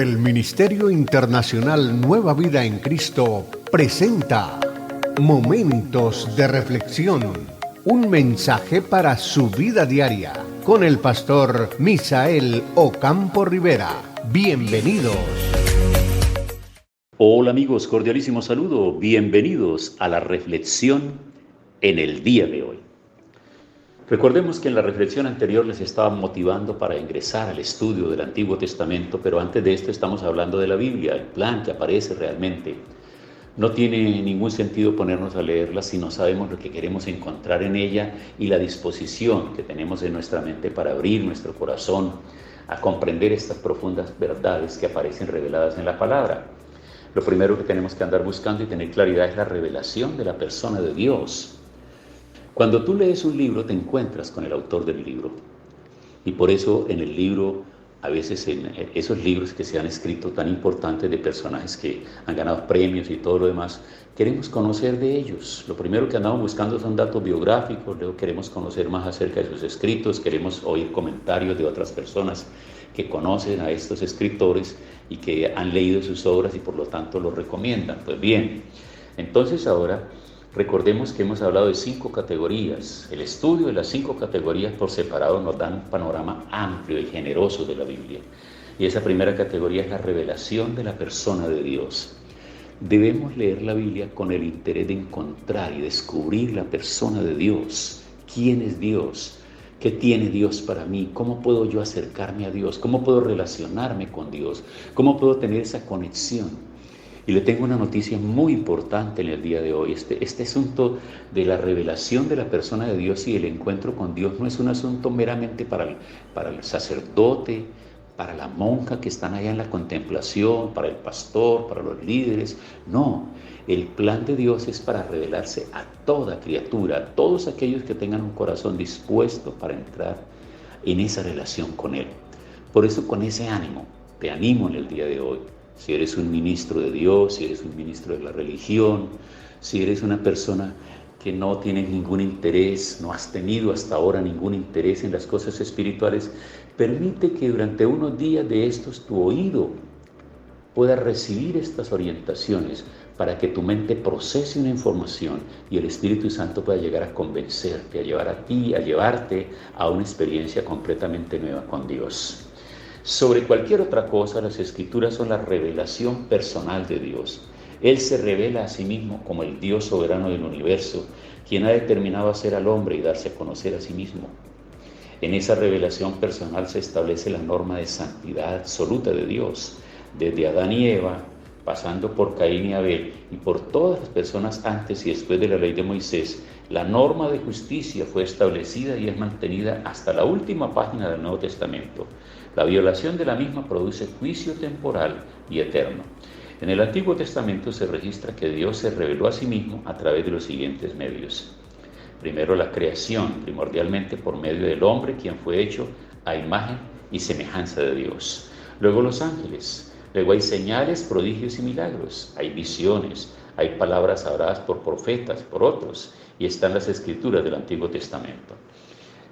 El Ministerio Internacional Nueva Vida en Cristo presenta Momentos de Reflexión, un mensaje para su vida diaria, con el pastor Misael Ocampo Rivera. Bienvenidos. Hola amigos, cordialísimo saludo. Bienvenidos a la reflexión en el día de hoy. Recordemos que en la reflexión anterior les estaba motivando para ingresar al estudio del Antiguo Testamento, pero antes de esto estamos hablando de la Biblia, el plan que aparece realmente. No tiene ningún sentido ponernos a leerla si no sabemos lo que queremos encontrar en ella y la disposición que tenemos en nuestra mente para abrir nuestro corazón a comprender estas profundas verdades que aparecen reveladas en la palabra. Lo primero que tenemos que andar buscando y tener claridad es la revelación de la persona de Dios. Cuando tú lees un libro te encuentras con el autor del libro y por eso en el libro, a veces en esos libros que se han escrito tan importantes de personajes que han ganado premios y todo lo demás, queremos conocer de ellos. Lo primero que andamos buscando son datos biográficos, luego queremos conocer más acerca de sus escritos, queremos oír comentarios de otras personas que conocen a estos escritores y que han leído sus obras y por lo tanto los recomiendan. Pues bien, entonces ahora recordemos que hemos hablado de 5 categorías. El estudio de las 5 categorías por separado nos dan un panorama amplio y generoso de la Biblia. Y esa primera categoría es la revelación de la persona de Dios. Debemos leer la Biblia con el interés de encontrar y descubrir la persona de Dios. ¿Quién es Dios? ¿Qué tiene Dios para mí? ¿Cómo puedo yo acercarme a Dios? ¿Cómo puedo relacionarme con Dios? ¿Cómo puedo tener esa conexión? Y le tengo una noticia muy importante en el día de hoy. Este asunto de la revelación de la persona de Dios y el encuentro con Dios no es un asunto meramente para el sacerdote, para la monja que están allá en la contemplación, para el pastor, para los líderes. No, el plan de Dios es para revelarse a toda criatura, a todos aquellos que tengan un corazón dispuesto para entrar en esa relación con Él. Por eso, con ese ánimo, te animo en el día de hoy. Si eres un ministro de Dios, si eres un ministro de la religión, si eres una persona que no tienes ningún interés, no has tenido hasta ahora ningún interés en las cosas espirituales, permite que durante unos días de estos tu oído pueda recibir estas orientaciones para que tu mente procese una información y el Espíritu Santo pueda llegar a convencerte, a llevarte a una experiencia completamente nueva con Dios. Sobre cualquier otra cosa, las Escrituras son la revelación personal de Dios. Él se revela a sí mismo como el Dios soberano del universo, quien ha determinado hacer al hombre y darse a conocer a sí mismo. En esa revelación personal se establece la norma de santidad absoluta de Dios, desde Adán y Eva, pasando por Caín y Abel y por todas las personas antes y después de la ley de Moisés. La norma de justicia fue establecida y es mantenida hasta la última página del Nuevo Testamento. La violación de la misma produce juicio temporal y eterno. En el Antiguo Testamento se registra que Dios se reveló a sí mismo a través de los siguientes medios. Primero, la creación, primordialmente por medio del hombre, quien fue hecho a imagen y semejanza de Dios. Luego los ángeles. Luego hay señales, prodigios y milagros. Hay visiones, hay palabras habladas por profetas, por otros, y están las escrituras del Antiguo Testamento.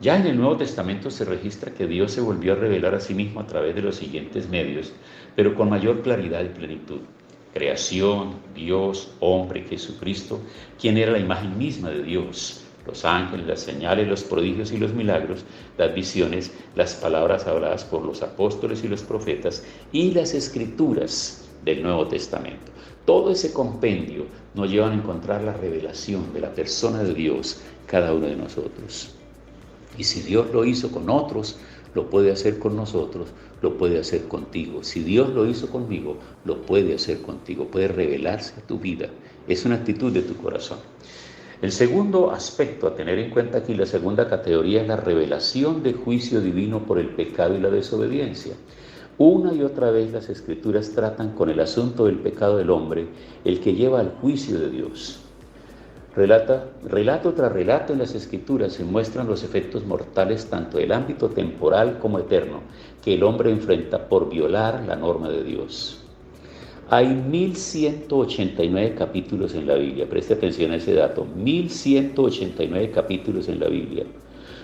Ya en el Nuevo Testamento se registra que Dios se volvió a revelar a sí mismo a través de los siguientes medios, pero con mayor claridad y plenitud. Creación, Dios, hombre, Jesucristo, quien era la imagen misma de Dios. Los ángeles, las señales, los prodigios y los milagros, las visiones, las palabras habladas por los apóstoles y los profetas y las escrituras del Nuevo Testamento. Todo ese compendio nos lleva a encontrar la revelación de la persona de Dios, cada uno de nosotros. Y si Dios lo hizo con otros, lo puede hacer con nosotros, lo puede hacer contigo. Si Dios lo hizo conmigo, lo puede hacer contigo, puede revelarse a tu vida. Es una actitud de tu corazón. El segundo aspecto a tener en cuenta aquí, la segunda categoría, es la revelación del juicio divino por el pecado y la desobediencia. Una y otra vez las Escrituras tratan con el asunto del pecado del hombre, el que lleva al juicio de Dios. Relato tras relato en las Escrituras se muestran los efectos mortales tanto del ámbito temporal como eterno que el hombre enfrenta por violar la norma de Dios. Hay 1189 capítulos en la Biblia, preste atención a ese dato, 1189 capítulos en la Biblia.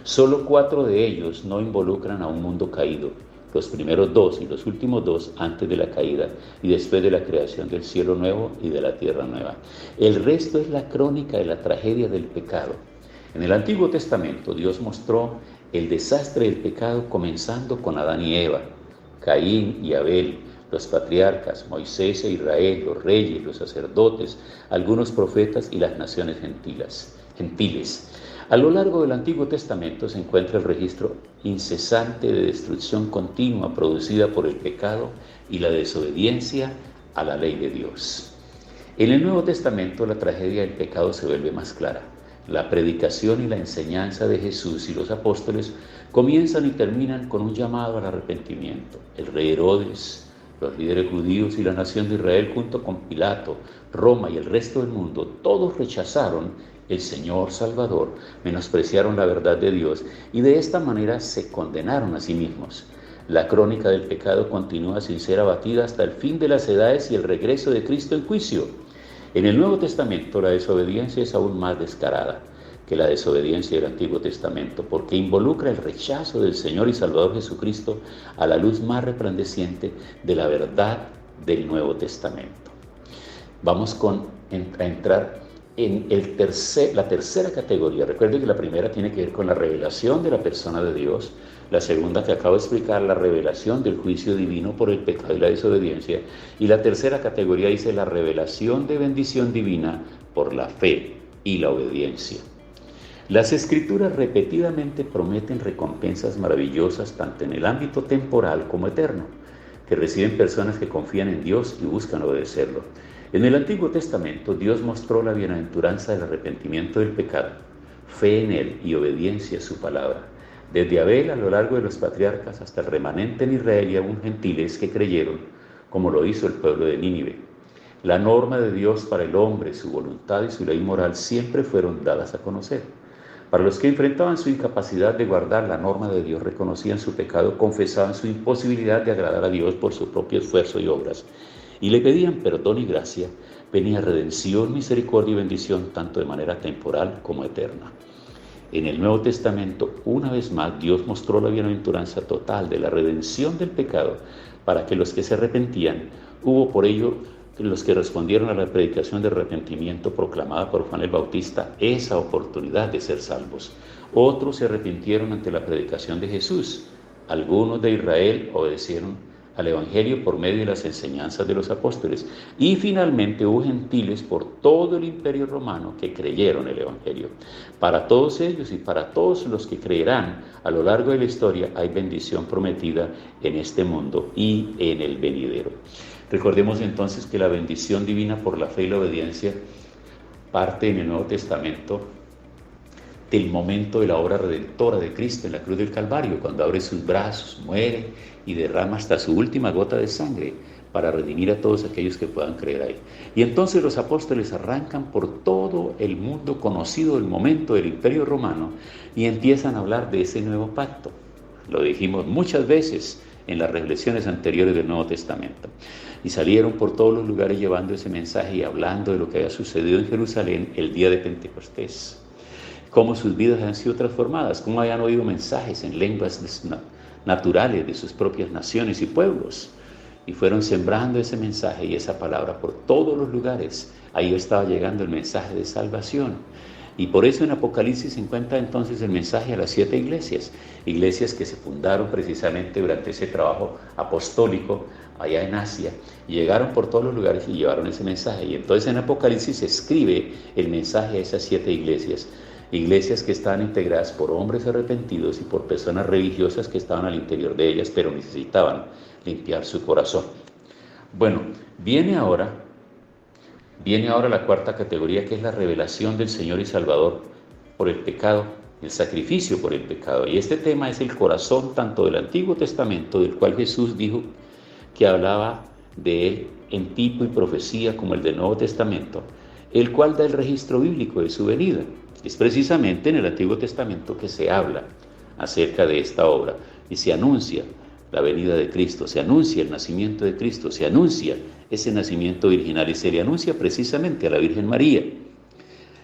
Solo 4 de ellos no involucran a un mundo caído. los primeros dos y los últimos dos antes de la caída y después de la creación del cielo nuevo y de la tierra nueva. El resto es la crónica de la tragedia del pecado. En el Antiguo Testamento Dios mostró el desastre del pecado comenzando con Adán y Eva, Caín y Abel, los patriarcas, Moisés e Israel, los reyes, los sacerdotes, algunos profetas y las naciones gentiles. A lo largo del Antiguo Testamento se encuentra el registro incesante de destrucción continua producida por el pecado y la desobediencia a la ley de Dios. En el Nuevo Testamento la tragedia del pecado se vuelve más clara. La predicación y la enseñanza de Jesús y los apóstoles comienzan y terminan con un llamado al arrepentimiento. El rey Herodes, los líderes judíos y la nación de Israel junto con Pilato, Roma y el resto del mundo, todos rechazaron el Señor Salvador, menospreciaron la verdad de Dios y de esta manera se condenaron a sí mismos. La crónica del pecado continúa sin ser abatida hasta el fin de las edades y el regreso de Cristo en juicio. En el Nuevo Testamento la desobediencia es aún más descarada que la desobediencia del Antiguo Testamento, porque involucra el rechazo del Señor y Salvador Jesucristo a la luz más resplandeciente de la verdad del Nuevo Testamento. Vamos a entrar en la tercera categoría. Recuerden que la primera tiene que ver con la revelación de la persona de Dios, la segunda que acabo de explicar, la revelación del juicio divino por el pecado y la desobediencia, y la tercera categoría dice la revelación de bendición divina por la fe y la obediencia. Las Escrituras repetidamente prometen recompensas maravillosas tanto en el ámbito temporal como eterno, que reciben personas que confían en Dios y buscan obedecerlo. En el Antiguo Testamento, Dios mostró la bienaventuranza del arrepentimiento del pecado, fe en Él y obediencia a su palabra. Desde Abel a lo largo de los patriarcas hasta el remanente en Israel y aún gentiles que creyeron, como lo hizo el pueblo de Nínive. La norma de Dios para el hombre, su voluntad y su ley moral siempre fueron dadas a conocer. Para los que enfrentaban su incapacidad de guardar la norma de Dios, reconocían su pecado, confesaban su imposibilidad de agradar a Dios por su propio esfuerzo y obras, y le pedían perdón y gracia, venía redención, misericordia y bendición, tanto de manera temporal como eterna. En el Nuevo Testamento, una vez más, Dios mostró la bienaventuranza total de la redención del pecado, para que los que se arrepentían, hubo por ello los que respondieron a la predicación de arrepentimiento proclamada por Juan el Bautista, esa oportunidad de ser salvos. Otros se arrepintieron ante la predicación de Jesús. Algunos de Israel obedecieron al Evangelio por medio de las enseñanzas de los apóstoles. Y finalmente hubo gentiles por todo el imperio romano que creyeron el Evangelio. Para todos ellos y para todos los que creerán a lo largo de la historia hay bendición prometida en este mundo y en el venidero. Recordemos entonces que la bendición divina por la fe y la obediencia parte en el Nuevo Testamento del momento de la obra redentora de Cristo en la cruz del Calvario, cuando abre sus brazos, muere y derrama hasta su última gota de sangre para redimir a todos aquellos que puedan creer ahí. Y entonces los apóstoles arrancan por todo el mundo conocido del momento del Imperio Romano y empiezan a hablar de ese nuevo pacto. Lo dijimos muchas veces en las reflexiones anteriores del Nuevo Testamento. Y salieron por todos los lugares llevando ese mensaje y hablando de lo que había sucedido en Jerusalén el día de Pentecostés. Cómo sus vidas han sido transformadas, cómo habían oído mensajes en lenguas naturales de sus propias naciones y pueblos. Y fueron sembrando ese mensaje y esa palabra por todos los lugares. Ahí estaba llegando el mensaje de salvación. Y por eso en Apocalipsis se encuentra entonces el mensaje a las 7 iglesias, iglesias que se fundaron precisamente durante ese trabajo apostólico allá en Asia, y llegaron por todos los lugares y llevaron ese mensaje. Y entonces en Apocalipsis se escribe el mensaje a esas 7 iglesias, iglesias que estaban integradas por hombres arrepentidos y por personas religiosas que estaban al interior de ellas, pero necesitaban limpiar su corazón. Bueno, viene ahora la cuarta categoría, que es la revelación del Señor y Salvador por el pecado, el sacrificio por el pecado. Y este tema es el corazón tanto del Antiguo Testamento, del cual Jesús dijo que hablaba de él en tipo y profecía, como el del Nuevo Testamento, el cual da el registro bíblico de su venida. Es precisamente en el Antiguo Testamento que se habla acerca de esta obra y se anuncia la venida de Cristo, se anuncia el nacimiento de Cristo, se anuncia ese nacimiento virginal y se le anuncia precisamente a la Virgen María.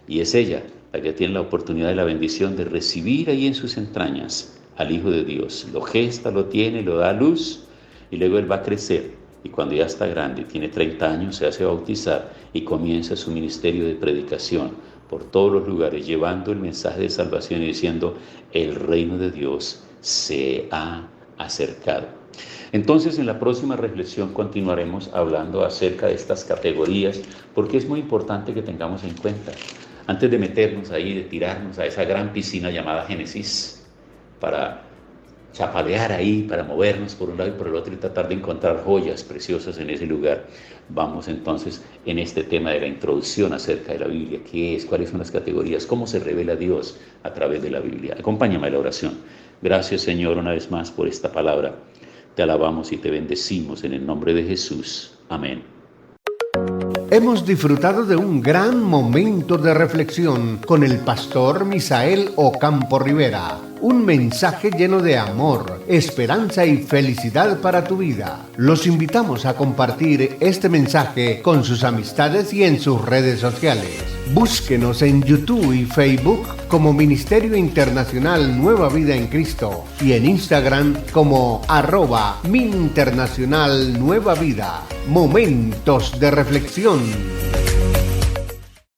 Y es ella la que tiene la oportunidad y la bendición de recibir ahí en sus entrañas al Hijo de Dios. Lo gesta, lo tiene, lo da a luz y luego él va a crecer. Y cuando ya está grande, tiene 30 años, se hace bautizar y comienza su ministerio de predicación por todos los lugares, llevando el mensaje de salvación y diciendo, el reino de Dios se ha acercado. Entonces, en la próxima reflexión continuaremos hablando acerca de estas categorías, porque es muy importante que tengamos en cuenta, antes de meternos ahí, de tirarnos a esa gran piscina llamada Génesis, para chapalear ahí, para movernos por un lado y por el otro y tratar de encontrar joyas preciosas en ese lugar. Vamos entonces en este tema de la introducción acerca de la Biblia. ¿Qué es? ¿Cuáles son las categorías? ¿Cómo se revela Dios a través de la Biblia? Acompáñame a la oración. Gracias, Señor, una vez más por esta palabra. Te alabamos y te bendecimos en el nombre de Jesús. Amén. Hemos disfrutado de un gran momento de reflexión con el pastor Misael Ocampo Rivera. Un mensaje lleno de amor, esperanza y felicidad para tu vida. Los invitamos a compartir este mensaje con sus amistades y en sus redes sociales. Búsquenos en YouTube y Facebook como Ministerio Internacional Nueva Vida en Cristo y en Instagram como @MinInternacional Nueva Vida. Momentos de reflexión.